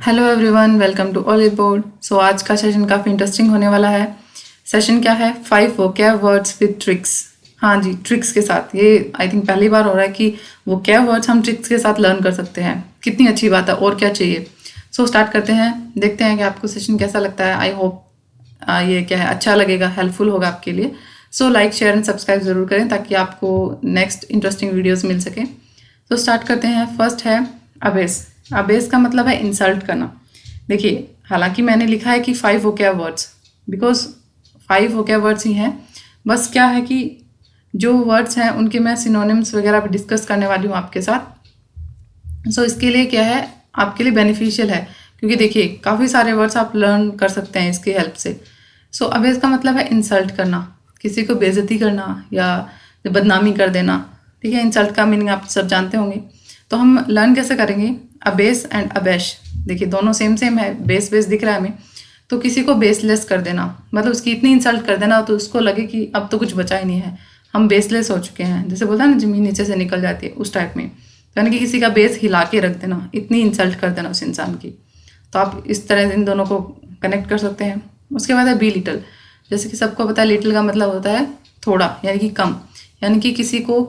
Hello everyone, welcome to Oliveboard. So आज का session काफ़ी इंटरेस्टिंग होने वाला है। सेशन क्या है? 5 वोकैब वर्ड्स विद ट्रिक्स। हाँ जी, ट्रिक्स के साथ। ये आई थिंक पहली बार हो रहा है कि वोकैब वर्ड्स हम ट्रिक्स के साथ लर्न कर सकते हैं। कितनी अच्छी बात है, और क्या चाहिए। सो स्टार्ट करते हैं, देखते हैं कि आपको सेशन कैसा लगता है। आई होप ये क्या है, अच्छा लगेगा, हेल्पफुल होगा आपके लिए। So like, share and subscribe ज़रूर करें ताकि आपको नेक्स्ट इंटरेस्टिंग वीडियोज़ मिल सके। तो स्टार्ट करते हैं। फर्स्ट है अबेस। अबेस का मतलब है इंसल्ट करना। देखिए, हालांकि मैंने लिखा है कि 5 vocab words, because 5 vocab words ही हैं। बस क्या है कि जो वर्ड्स हैं उनके मैं सिनोनिम्स वगैरह भी डिस्कस करने वाली हूँ आपके साथ। सो इसके लिए क्या है, आपके लिए बेनिफिशियल है, क्योंकि देखिए काफ़ी सारे वर्ड्स आप लर्न कर सकते हैं इसकी हेल्प से। सो अबेस का मतलब है इंसल्ट करना, किसी को बेइज्जती करना या बदनामी कर देना। ठीक है, इंसल्ट का मीनिंग आप सब जानते होंगे। तो हम लर्न कैसे करेंगे? Abase and abash. देखिए दोनों सेम सेम है, बेस बेस दिख रहा है हमें। तो किसी को बेसलेस कर देना, मतलब उसकी इतनी इंसल्ट कर देना तो उसको लगे कि अब तो कुछ बचा ही नहीं है, हम बेसलेस हो चुके हैं। जैसे बोलता है ना, जमीन नीचे से निकल जाती है, उस टाइप में। तो यानी कि किसी का बेस हिला के रख देना, इतनी इंसल्ट कर देना उस इंसान की। तो आप इस तरह इन दोनों को कनेक्ट कर सकते हैं। उसके बाद है बी लिटिल। जैसे कि सबको पता है, लिटिल का मतलब होता है थोड़ा, यानी कि कम। यानी कि किसी को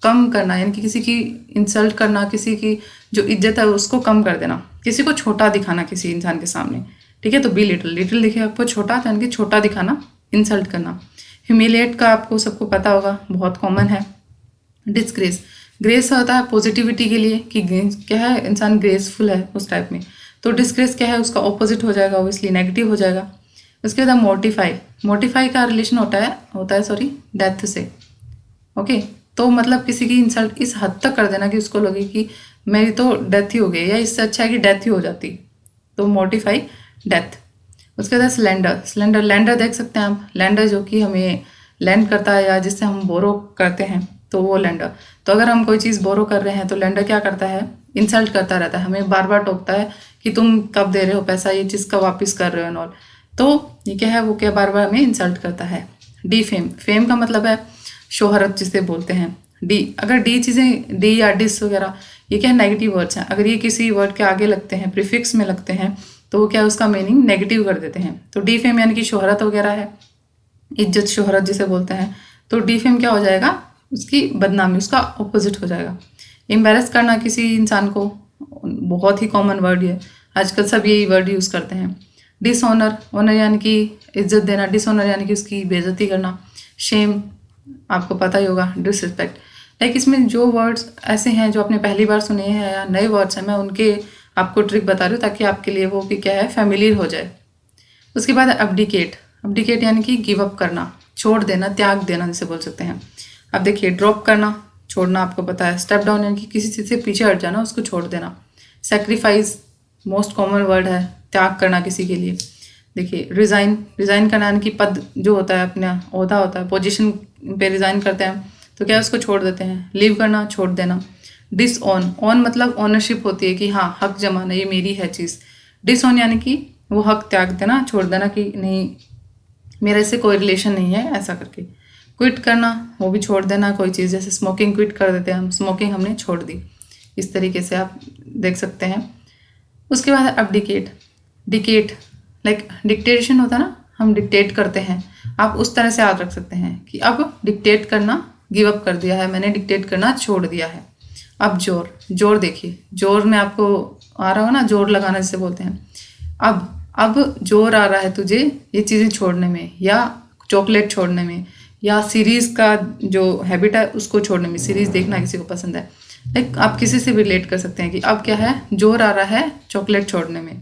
कम करना, यानी कि किसी की इंसल्ट करना, किसी की जो इज्जत है उसको कम कर देना, किसी को छोटा दिखाना किसी इंसान के सामने। ठीक है, तो बी लिटिल। लिटिल दिखे आपको छोटा, यानी कि छोटा दिखाना, इंसल्ट करना। ह्यूमिलिएट का आपको सबको पता होगा, बहुत कॉमन है। डिस्ग्रेस। ग्रेस होता है पॉजिटिविटी के लिए, कि क्या है, इंसान ग्रेसफुल है उस टाइप में। तो डिस्ग्रेस क्या है, उसका ऑपोजिट हो जाएगा, वो इसलिए नेगेटिव हो जाएगा। उसके बाद मोटिफाई। मोटिफाई का रिलेशन होता है सॉरी, डेथ से। ओके, तो मतलब किसी की इंसल्ट इस हद तक कर देना कि उसको लगे कि मेरी तो डेथ ही हो गई, या इससे अच्छा है कि डेथ ही हो जाती। तो मोटिफाई, डेथ। उसके बाद सिलेंडर। सिलेंडर, लैंडर देख सकते हैं आप, लैंडर जो कि हमें लैंड करता है या जिससे हम बोरो करते हैं, तो वो लैंडर। तो अगर हम कोई चीज़ बोरो कर रहे हैं तो लैंडर क्या करता है, इंसल्ट करता रहता है, हमें बार बार टोकता है कि तुम कब दे रहे हो पैसा, ये चीज़ कब वापस कर रहे हो एंड ऑल। तो ये क्या है, वो क्या बार बार हमें इंसल्ट करता है। D fame. फेम का मतलब है शोहरत जिसे बोलते हैं। डी, अगर डी चीज़ें, डी या डिस वगैरह, ये क्या नेगेटिव वर्ड्स हैं। अगर ये किसी वर्ड के आगे लगते हैं, प्रीफिक्स में लगते हैं, तो वो क्या उसका मीनिंग नेगेटिव कर देते हैं। तो डी फेम यानी कि शोहरत वगैरह है, इज्जत शोहरत जिसे बोलते हैं। तो डी फेम क्या हो जाएगा, उसकी बदनामी, उसका ऑपोजिट हो जाएगा। एम्बेरस करना किसी इंसान को, बहुत ही कॉमन वर्ड है, आजकल सब यही वर्ड यूज़ करते हैं। डिसऑनर। ऑनर यानी कि इज्जत देना, डिसऑनर यानी कि उसकी बेइज्जती करना। शेम आपको पता ही होगा, डिसरिस्पेक्ट। लाइक इसमें जो वर्ड्स ऐसे हैं जो आपने पहली बार सुने हैं या नए वर्ड्स हैं, मैं उनके आपको ट्रिक बता रही हूँ ताकि आपके लिए वो भी क्या है, फैमिलियर हो जाए। उसके बाद अब्डिकेट। अब्डिकेट यानी कि गिव अप करना, छोड़ देना, त्याग देना जिसे बोल सकते हैं। अब देखिए, ड्रॉप करना, छोड़ना आपको पता है। स्टेप डाउन यानी कि किसी चीज़ से पीछे हट जाना, उसको छोड़ देना। सेक्रीफाइस, मोस्ट कॉमन वर्ड है, त्याग करना किसी के लिए। देखिए, रिज़ाइन। रिज़ाइन करना यानी कि पद जो होता है, अपना ओहदा होता है, पोजीशन पे रिज़ाइन करते हैं, तो क्या उसको छोड़ देते हैं। लीव करना, छोड़ देना। डिसऑन। ऑन मतलब ओनरशिप होती है कि हाँ, हक जमाना, ये मेरी है चीज़। डिसऑन यानी कि वो हक त्याग देना, छोड़ देना कि नहीं, मेरा इससे कोई रिलेशन नहीं है, ऐसा करके। क्विट करना, वो भी छोड़ देना कोई चीज़, जैसे स्मोकिंग क्विट कर देते हैं हम, स्मोकिंग हमने छोड़ दी, इस तरीके से आप देख सकते हैं। उसके बाद अब्डिकेट। डिकेट लाइक डिक्टेशन होता है ना, हम डिक्टेट करते हैं, आप उस तरह से याद रख सकते हैं कि अब डिक्टेट करना गिव अप कर दिया है मैंने, डिक्टेट करना छोड़ दिया है। अब जोर। जोर देखिए, जोर में आपको आ रहा हो ना, जोर लगाना जिसे बोलते हैं। अब जोर आ रहा है तुझे ये चीज़ें छोड़ने में, या चॉकलेट छोड़ने में, या सीरीज़ का जो हैबिट है उसको छोड़ने में। सीरीज़ देखना किसी को पसंद है, लाइक आप किसी से भी रिलेट कर सकते हैं कि अब क्या है, जोर आ रहा है चॉकलेट छोड़ने में।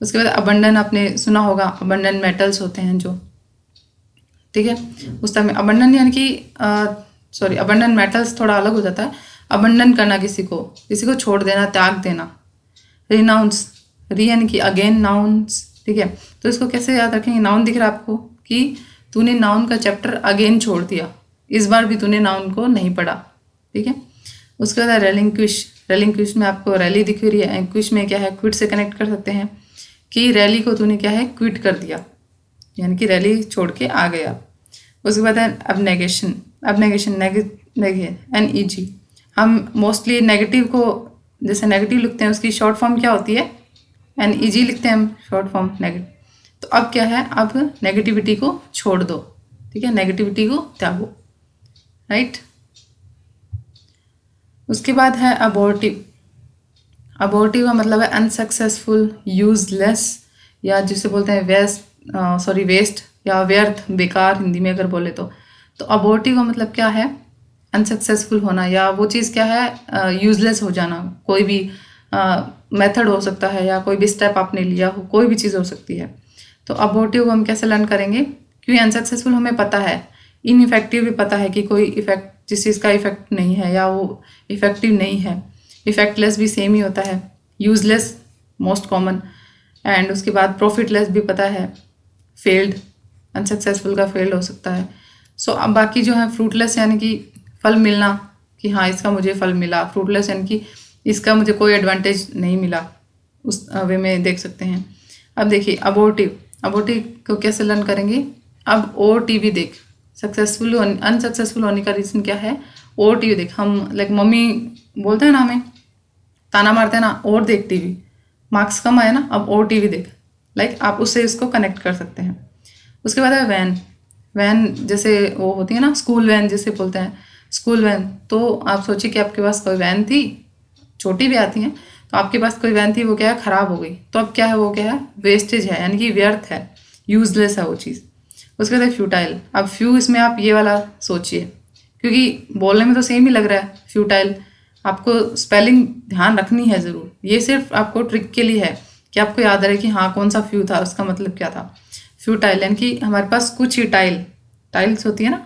उसके बाद अबंडन, आपने सुना होगा, अबंडन मेटल्स होते हैं जो, ठीक है, उस टाइम में अबंडन यानी कि सॉरी, अबंडन मेटल्स थोड़ा अलग हो जाता है। अबंडन करना, किसी को छोड़ देना, त्याग देना। रिनाउंस। री यानी कि अगेन, नाउन्स। ठीक है, तो इसको कैसे याद रखेंगे? नाउन दिख रहा है आपको कि तूने नाउन का चैप्टर अगेन छोड़ दिया, इस बार भी तूने नाउन को नहीं पढ़ा। ठीक है, उसके बाद रेलिंक्विश। रेलिंक्विश में आपको रैली दिख रही है, एंक्विश में क्या है, क्विट से कनेक्ट कर सकते हैं कि रैली को तूने क्या है, क्विट कर दिया, यानी कि रैली छोड़ के आ गया। उसके बाद है अबनेगेशन। अबनेगेशन NEG। हम मोस्टली नेगेटिव को, जैसे नेगेटिव लिखते हैं, उसकी शॉर्ट फॉर्म क्या होती है, NEG लिखते हैं हम, शॉर्ट फॉर्म नेगेटिव। तो अब क्या है, अब नेगेटिविटी को छोड़ दो, ठीक है, नेगेटिविटी को त्यागो, राइट। उसके बाद है अबॉर्टिव। अबॉर्टिव का मतलब है अनसक्सेसफुल, यूजलेस, या जिसे बोलते हैं वेस्ट या व्यर्थ, बेकार हिंदी में अगर बोले तो अबॉर्टिव का मतलब क्या है, अनसक्सेसफुल होना, या वो चीज़ क्या है, यूजलेस हो जाना। कोई भी मेथड हो सकता है, या कोई भी स्टेप आपने लिया हो, कोई भी चीज़ हो सकती है। तो अबॉर्टिव को हम कैसे लर्न करेंगे, क्योंकि अनसक्सेसफुल हमें पता है, इनइफेक्टिव भी पता है कि कोई इफेक्ट, जिस चीज़ का इफेक्ट नहीं है या वो इफेक्टिव नहीं है। इफेक्टलेस भी सेम ही होता है, यूजलेस मोस्ट कॉमन, एंड उसके बाद प्रॉफिटलेस भी पता है, फेल्ड, अनसक्सेसफुल का फेल्ड हो सकता है। सो अब बाकी जो है फ्रूटलेस, यानी कि फल मिलना, कि हाँ इसका मुझे फल मिला, फ्रूटलेस यानी कि इसका मुझे कोई एडवांटेज नहीं मिला, उस वे में देख सकते हैं। अब देखिए अबॉर्टिव, अबॉर्टिव को कैसे लर्न करेंगे। अब OTV देख, सक्सेसफुल अनसक्सेसफुल होने का रीज़न क्या है, OTV देख। हम लाइक मम्मी बोलते हैं ना, हमें ताना मारते हैं ना, और देख TV, मार्क्स कम आए ना, अब OTV देख, लाइक आप उससे इसको कनेक्ट कर सकते हैं। उसके बाद है वैन। वैन जैसे वो होती है ना, स्कूल वैन जिसे बोलते हैं, स्कूल वैन। तो आप सोचिए कि आपके पास कोई वैन थी, छोटी भी आती हैं, तो आपके पास कोई वैन थी, वो क्या है, ख़राब हो गई, तो अब क्या है, वो क्या है, वेस्टेज है, यानी कि व्यर्थ है, यूजलेस है वो चीज़। उसके बाद है फ्यूटाइल। अब फ्यू इसमें आप ये वाला सोचिए, क्योंकि बोलने में तो सेम ही लग रहा है फ्यूटाइल, आपको स्पेलिंग ध्यान रखनी है ज़रूर, ये सिर्फ आपको ट्रिक के लिए है कि आपको याद रहे कि हाँ कौन सा फ्यू था, उसका मतलब क्या था। फ्यूटाइल यानी कि हमारे पास कुछ ही टाइल्स होती है ना,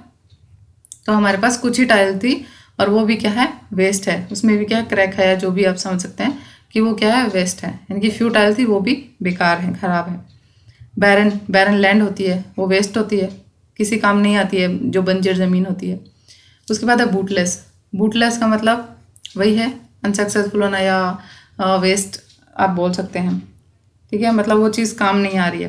तो हमारे पास कुछ ही टाइल थी, और वो भी क्या है, वेस्ट है, उसमें भी क्या है, क्रैक है, या जो भी आप समझ सकते हैं कि वो क्या है, वेस्ट है, यानी कि फ्यूटाइल थी, वो भी बेकार है, खराब है। बैरन लैंड होती है, वो वेस्ट होती है, किसी काम नहीं आती है, जो बंजर ज़मीन होती है। उसके बाद है बूटलेस। बूटलेस का मतलब वही है, अनसक्सेसफुल होना, या वेस्ट आप बोल सकते हैं, ठीक है, मतलब वो चीज़ काम नहीं आ रही है।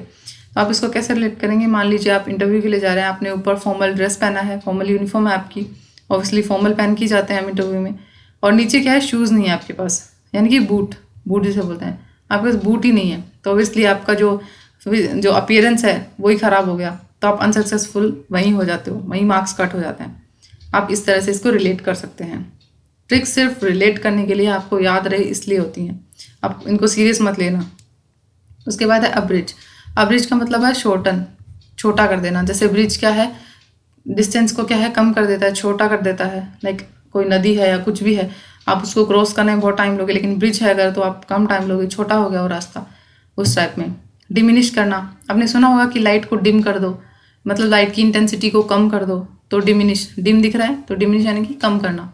तो आप इसको कैसे रिलेट करेंगे, मान लीजिए आप इंटरव्यू के लिए जा रहे हैं, आपने ऊपर फॉर्मल ड्रेस पहना है, फॉर्मल यूनिफॉर्म है आपकी, ऑब्वियसली फॉर्मल पहन के जाते हैं हम इंटरव्यू में, और नीचे क्या है, शूज़ नहीं है आपके पास, यानी कि बूट जिसे बोलते हैं, आपके पास बूट ही नहीं है, तो ऑब्वियसली आपका जो अपीयरेंस है वही ख़राब हो गया, तो आप अनसक्सेसफुल वहीं हो जाते हो, वहीं मार्क्स कट हो जाते हैं। आप इस तरह से इसको रिलेट कर सकते हैं। ट्रिक्स सिर्फ रिलेट करने के लिए, आपको याद रहे इसलिए होती हैं, आप इनको सीरियस मत लेना। उसके बाद है अब्रिज। अब्रिज का मतलब है शॉर्टन, छोटा कर देना। जैसे ब्रिज क्या है, डिस्टेंस को क्या है, कम कर देता है, छोटा कर देता है। लाइक कोई नदी है या कुछ भी है, आप उसको क्रॉस करने में बहुत टाइम लोगे, लेकिन ब्रिज है अगर तो आप कम टाइम लोगे, छोटा हो गया वो रास्ता, उस टाइप में। डिमिनिश करना, आपने सुना होगा कि लाइट को डिम कर दो, मतलब लाइट की इंटेंसिटी को कम कर दो, तो डिमिनिश, डिम दिख रहा है तो डिमिनिश यानी कि कम करना।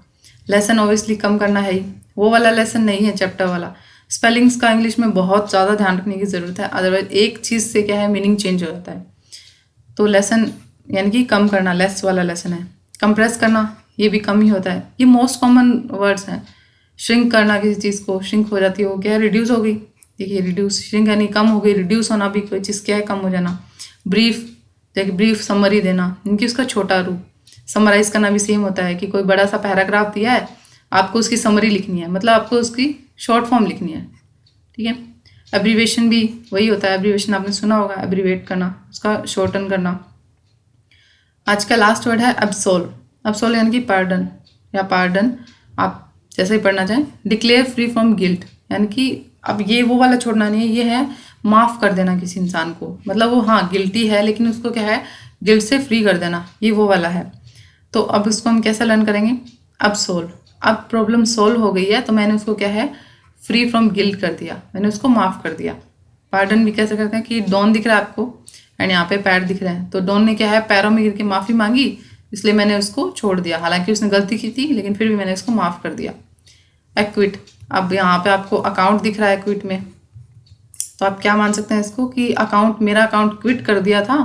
लेसन ऑब्वियसली कम करना है ही, वो वाला लेसन नहीं है चैप्टर वाला। स्पेलिंग्स का इंग्लिश में बहुत ज़्यादा ध्यान रखने की ज़रूरत है, अदरवाइज एक चीज़ से क्या है, मीनिंग चेंज हो जाता है। तो लेसन यानी कि कम करना, लेस वाला लेसन है। कंप्रेस करना, ये भी कम ही होता है, ये मोस्ट कॉमन वर्ड्स हैं। श्रिंक करना, किसी चीज़ को श्रिंक हो जाती है, वो क्या है, रिड्यूस हो गई। देखिए रिड्यूस, श्रिंक यानी कम हो गई, रिड्यूस होना भी कोई चीज़ क्या है, कम हो जाना। ब्रीफ, देखिए ब्रीफ समरी देना, इनकी उसका छोटा रूप। समराइज करना भी सेम होता है, कि कोई बड़ा सा पैराग्राफ दिया है, आपको उसकी समरी लिखनी है, मतलब आपको उसकी शॉर्ट फॉर्म लिखनी है, ठीक है। एब्रीवेशन भी वही होता है, एब्रीवेशन आपने सुना होगा, एब्रीवेट करना, उसका शॉर्टन करना। आज का लास्ट वर्ड है अब्सोल। अब्सोल यानी कि पार्डन या पार्डन, आप जैसे ही पढ़ना चाहें। डिक्लेयर फ्री फ्रॉम गिल्ट, यानी कि अब ये वो वाला छोड़ना नहीं है, ये है माफ़ कर देना किसी इंसान को, मतलब वो हाँ गिल्टी है, लेकिन उसको क्या है, गिल्ट से फ्री कर देना, ये वो वाला है। तो अब उसको हम कैसे लर्न करेंगे, अब सोल्व। अब प्रॉब्लम सोल्व हो गई है, तो मैंने उसको क्या है, फ्री फ्रॉम गिल्ट कर दिया, मैंने उसको माफ़ कर दिया। पार्डन भी कैसे करते हैं, कि डॉन दिख रहा है आपको, एंड यहाँ पे पैर दिख रहे हैं, तो डॉन ने क्या है, पैरों में गिर के माफ़ी मांगी, इसलिए मैंने उसको छोड़ दिया, हालांकि उसने गलती की थी, लेकिन फिर भी मैंने उसको माफ़ कर दिया। एक्विट, अब यहाँ पे आपको अकाउंट दिख रहा है एक्विट में, तो आप क्या मान सकते हैं इसको, कि अकाउंट, मेरा अकाउंट क्विट कर दिया था,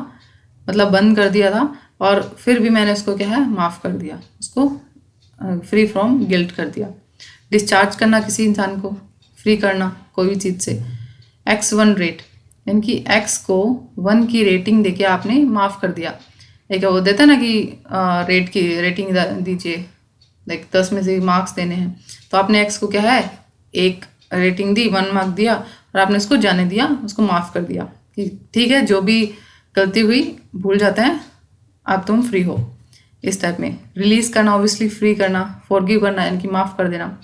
मतलब बंद कर दिया था, और फिर भी मैंने उसको क्या है, माफ़ कर दिया, उसको फ्री फ्रॉम गिल्ट कर दिया। डिस्चार्ज करना किसी इंसान को, फ्री करना कोई भी चीज़ से। X1 रेट, यानी कि एक्स को 1 की रेटिंग देके आपने माफ़ कर दिया। एक वो देता ना कि रेट की रेटिंग दीजिए, लाइक 10 में से मार्क्स देने हैं, तो आपने एक्स को क्या है, 1 रेटिंग दी, 1 मार्क दिया, और आपने उसको जाने दिया, उसको माफ़ कर दिया कि ठीक है, जो भी गलती हुई भूल जाते हैं, अब तुम फ्री हो। इस टाइप में रिलीज़ करना, ऑब्वियसली फ्री करना, फॉरगिव करना यानी कि माफ़ कर देना।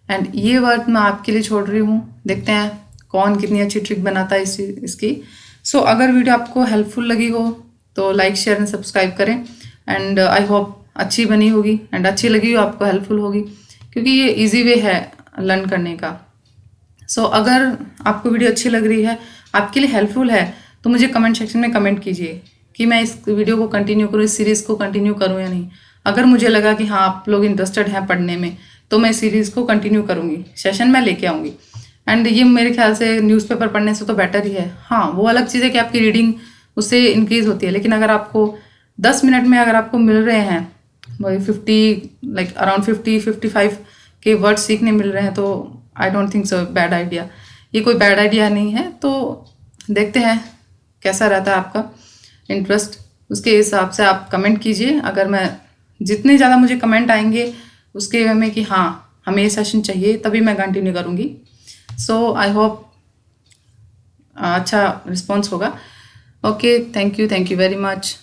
एंड ये वर्ड मैं आपके लिए छोड़ रही हूँ, देखते हैं कौन कितनी अच्छी ट्रिक बनाता है इसकी। सो अगर वीडियो आपको हेल्पफुल लगी हो तो लाइक शेयर एंड सब्सक्राइब करें। एंड आई होप अच्छी बनी होगी एंड अच्छी लगी हो, आपको हेल्पफुल होगी, क्योंकि ये इजी वे है लर्न करने का। सो अगर आपको वीडियो अच्छी लग रही है, आपके लिए हेल्पफुल है, तो मुझे कमेंट सेक्शन में कमेंट कीजिए कि मैं इस वीडियो को कंटिन्यू करूँ, इस सीरीज़ को कंटिन्यू करूँ या नहीं। अगर मुझे लगा कि हाँ आप लोग इंटरेस्टेड हैं पढ़ने में, तो मैं सीरीज़ को कंटिन्यू करूँगी, सेशन मैं लेके आऊँगी। एंड ये मेरे ख्याल से न्यूज़पेपर पढ़ने से तो बेटर ही है। हाँ, वो अलग चीज़ है कि आपकी रीडिंग उससे इंक्रीज़ होती है, लेकिन अगर आपको 10 मिनट में अगर आपको मिल रहे हैं वही 50 अराउंड 50-55 के वर्ड सीखने मिल रहे हैं, तो I don't think so bad idea. ये कोई बैड आइडिया नहीं है। तो देखते हैं कैसा रहता है आपका इंटरेस्ट, उसके हिसाब से आप कमेंट कीजिए। अगर मैं जितने ज़्यादा मुझे कमेंट आएंगे उसके वे में कि हाँ हमें ये सेशन चाहिए, तभी मैं कंटिन्यू करूँगी। सो आई होप अच्छा रिस्पॉन्स होगा। Okay, thank you very much.